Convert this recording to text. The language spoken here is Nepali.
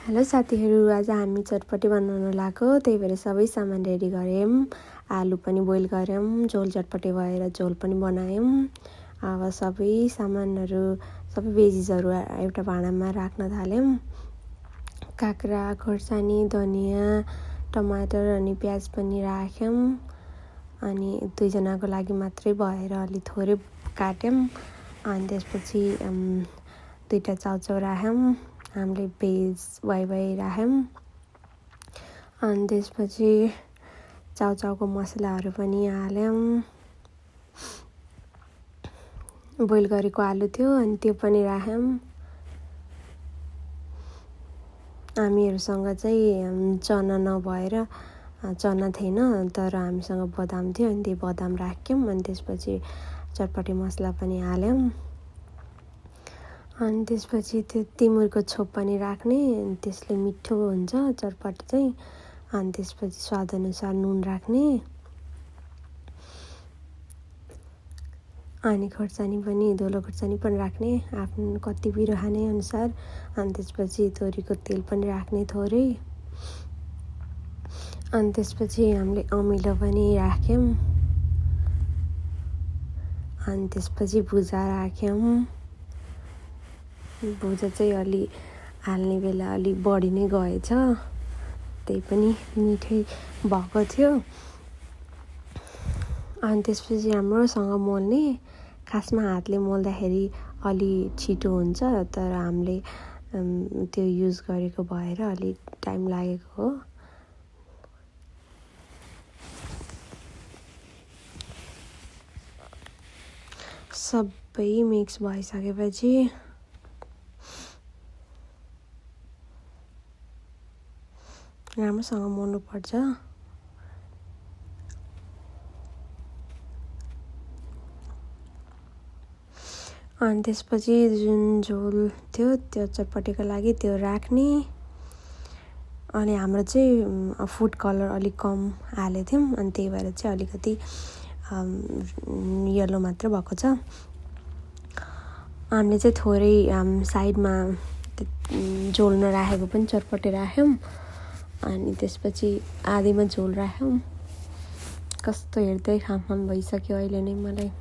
हेलो साथीहरू, आज हामी चटपटी बनाउन लाग्यो। त्यही भएर सबै सामान रेडी गऱ्यौँ। आलु पनि बोइल गऱ्यौँ, झोल चटपटी भएर झोल पनि बनायौँ। अब सबै सामानहरू, सबै भेजिसहरू एउटा भाँडामा राख्न थाल्यौँ। काँक्रा, खोर्सानी, धनियाँ, टमाटर अनि प्याज पनि राख्यौँ। अनि 2 जनाको लागि मात्रै भएर अलि थोरै काट्यौँ। अनि त्यसपछि 2टा चाउचाउ राख्यौँ। हामीले भेज वाइ राख्यौँ। अनि त्यसपछि चाउचाउको मसलाहरू पनि हाल्यौँ। बोइल गरेको आलु थियो अनि त्यो पनि राख्यौँ। हामीहरूसँग चाहिँ चना नभएर चना थिएन, तर हामीसँग बदाम थियो अनि त्यो बदाम राख्यौँ। अनि त्यसपछि चटपटी मसला पनि हाल्यौँ। अनि त्यसपछि त्यो तिमुरको छोप पनि राख्ने, त्यसले मिठो हुन्छ चटपटी चाहिँ। अनि त्यसपछि स्वादअनुसार नुन राख्ने। अनि खोर्सानी पनि, धुलो खोर्सानी पनि राख्ने, आफ्नो कति पिरो खाने अनुसार। अनि त्यसपछि तोरीको तेल पनि राख्ने थोरै। अनि त्यसपछि हामीले अमिलो पनि राख्यौँ। अनि त्यसपछि भुजा राख्यौँ। भुजा चाहिँ अलि हाल्ने बेला अलि बढी नै गएछ, त्यही पनि मिठै भएको थियो। अनि त्यसपछि राम्रोसँग मोल्ने। खासमा हातले मोल्दाखेरि अलि छिटो हुन्छ, तर हामीले त्यो युज गरेको भएर अलि टाइम लागेको हो। सबै मिक्स भइसकेपछि राम्रोसँग मोल्नुपर्छ। अनि त्यसपछि जुन झोल थियो त्यो चटपटीको लागि त्यो राख्ने। अनि हाम्रो चाहिँ फुड कलर अलिक कम हालेको थियौँ, अनि त्यही भएर चाहिँ अलिकति येलो मात्र भएको छ। हामीले चाहिँ थोरै साइडमा झोल नराखेको पनि चटपटी राख्यौँ। अनि त्यसपछि आधीमा झोल राख्यौँ। कस्तो हेर्दै खाम भइसक्यो अहिले नै मलाई।